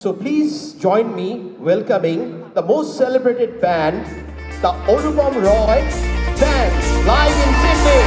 So please join me welcoming the most celebrated band, the Anupam Roy Band, live in Sydney.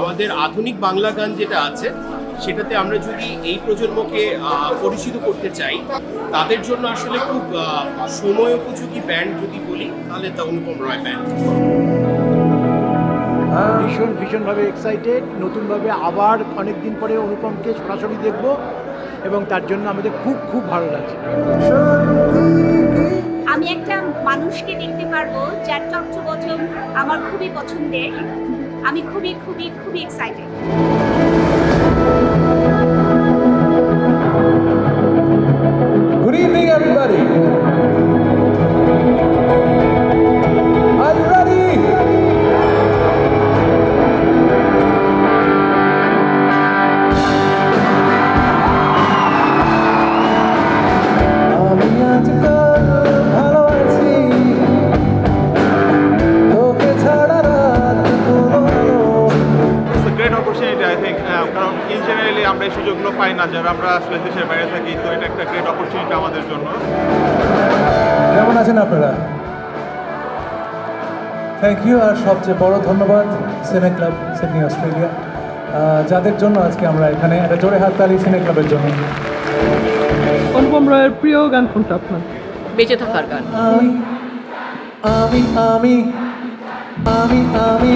আমাদের আধুনিক বাংলা গান যেটা আছে সেটাতে আমরা যদি এই প্রজন্মকে পরিচিত করতে চাই, তাদের জন্য আসলে খুব সময় উপযোগী ব্যান্ড যদি বলি তাহলে তা অনুপম রয় ব্যান্ড। ভীষণভাবে এক্সাইটেড, নতুনভাবে আবার অনেক দিন পরে অনুপমকে সরাসরি দেখব এবং তার জন্য আমাদের খুব খুব ভালো লাগছে। আমি একটা মানুষকে দেখতে পারবো যার চঞ্চবচন আমার খুবই পছন্দের। আমি খুবই খুবই খুবই excited. Good evening, everybody. Are you ready? আমি আজকাল ভালো আছি, তোকে ছাড়া রাত কোনো আলো। It's a great opportunity, I think, কারণ ইন জেনারেলি আমরা এই সুযোগগুলো পাই না যারা আমরা আসলে দেশের বাইরে থাকি, তো এটা একটা গ্রেট অপরচুনিটি আমাদের জন্য। কেমন আছেন আপনারা? থ্যাংক ইউ, আর সবচেয়ে বড় ধন্যবাদ সিনে ক্লাব সিডনি অস্ট্রেলিয়া, যাদের জন্য আজকে আমরা এখানে। একটা জোরে হাততালি সিনে ক্লাবের জন্য। অনুপম রয়ের প্রিয় গান কোনটা আপনার? বেঁচে থাকার গান। আমি আমি আমি আমি আমি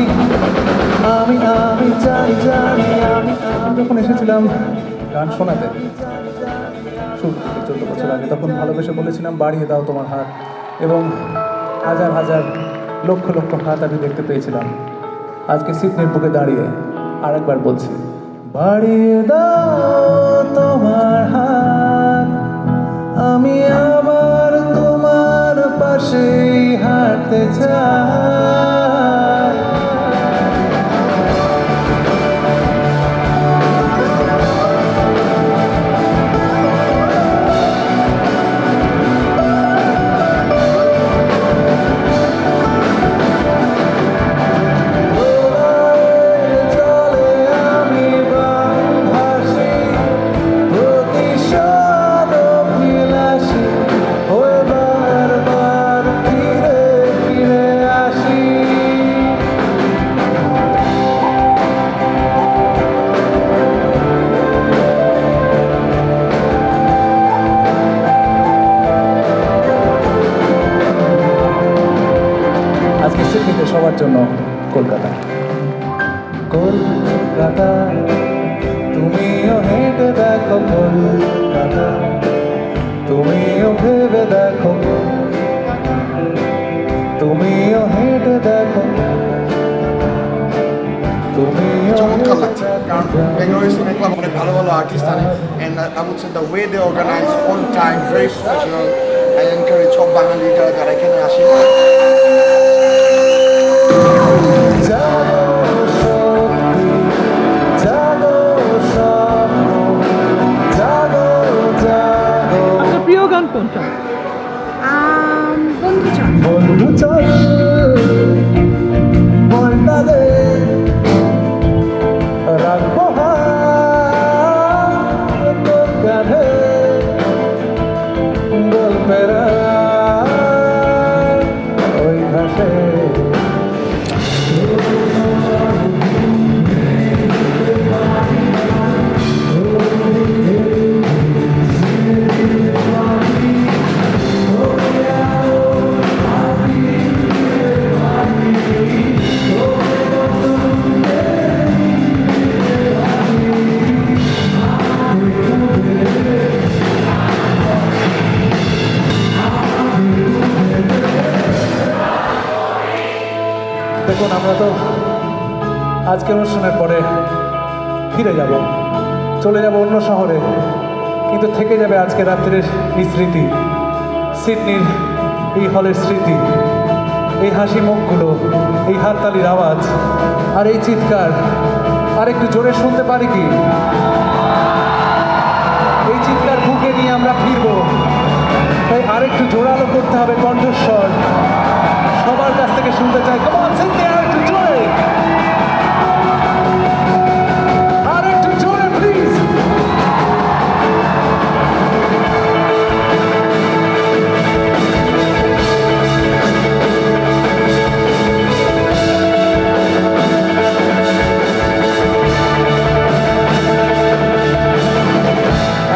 আমি আমি জানি জানি আমি যখন এসেছিলাম গান শোনাতে শুরু থেকে 14 বছর আগে, তখন ভালোবেসে বলেছিলাম বাড়িয়ে দাও তোমার হাত, এবং হাজার হাজার লক্ষ লক্ষ হাত আমি দেখতে পেয়েছিলাম। আজকে সিডনির বুকে দাঁড়িয়ে আরেকবার বলছি, বাড়িয়ে দাও তোমার হাত, আমি আবার তোমার পাশেই হাঁটতে চাই। চলে আমি বাংলাদেশি, প্রতিশোধ অভিলাষী, হয়ে বারবার ফিরে ফিরে আসি। আজকে সিডনিতে সবার জন্য কলকাতা। কলকাতা তুমিও হেঁটে দেখো, কলকাতা তুমিও ভেবে দেখো, তুমিও হেঁটে দেখো, তুমিও চমৎকার লাগছে কারণ বেঙ্গলি সিনে ক্লাব অনেক ভালো ভালো আর্টিস্ট আনে, and I would say the way they organise on time, very professional. I encourage সব বাঙালিরা যারা এখানে আসে। জাগো শক্তি, জাগো স্বপ্ন, জাগো জাগো। আপনার প্রিয় গান কোনটা? বন্ধুজন। বন্ধু চল মনটা দে, রাখবো হাত তোর কাঁধে, গল্পের ওই ভাষে। দেখুন আমরা তো আজকে অনুষ্ঠানের পরে ফিরে যাব, চলে যাব অন্য শহরে, কিন্তু থেকে যাবে আজকে রাত্রের এই স্মৃতি, সিডনির এই হলের স্মৃতি, এই হাসি মুখগুলো, এই হাততালির আওয়াজ আর এই চিৎকার। আর একটু জোরে শুনতে পারি কি? এই চিৎকার বুকে নিয়ে আমরা ফিরবো, তাই আরেকটু জোরালো করতে হবে কণ্ঠস্বর। সবার কাছ থেকে শুনতে চাই, Come on, sing it, আরেকটু জোরে, আরেকটু জোরে প্লিজ।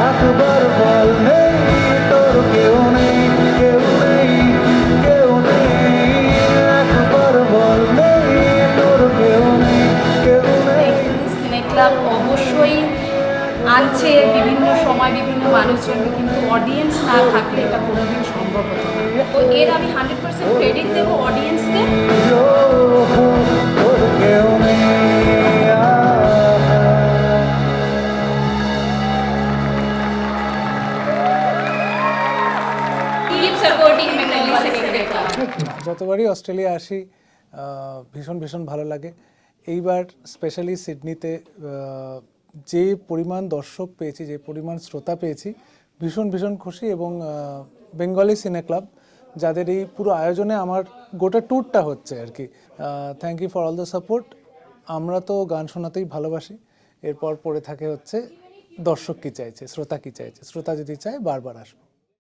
একবার বল নেই তোর কেউ নেই, কেউ নেই, কেউ নেই, একবার বল নেই তোর কেউ নেই, কেউ নেই। সিনে ক্লাব অবশ্যই আনছে বিভিন্ন সময় বিভিন্ন মানুষজনকে, কিন্তু অডিয়েন্স না থাকলে এটা কোনোদিন সম্ভব হতো না। তো এর আমি 100% ক্রেডিট দেবো অডিয়েন্সকে। তোর কেউ নেই। Keep supporting Bengali Cine Club. যতবারই অস্ট্রেলিয়া আসি ভীষণ ভীষণ ভালো লাগে। এইবার স্পেশালি সিডনিতে যে পরিমাণ দর্শক পেয়েছি, যে পরিমাণ শ্রোতা পেয়েছি, ভীষণ ভীষণ খুশি। এবং বেঙ্গলি সিনে ক্লাব যাদের এই পুরো আয়োজনে আমার গোটা ট্যুরটা হচ্ছে আর কি, thank you for all the support. আমরা তো গান শোনাতেই ভালোবাসি, এরপর পড়ে থাকে হচ্ছে দর্শক কী চাইছে, শ্রোতা কী চাইছে। শ্রোতা যদি চায় বারবার আসবো।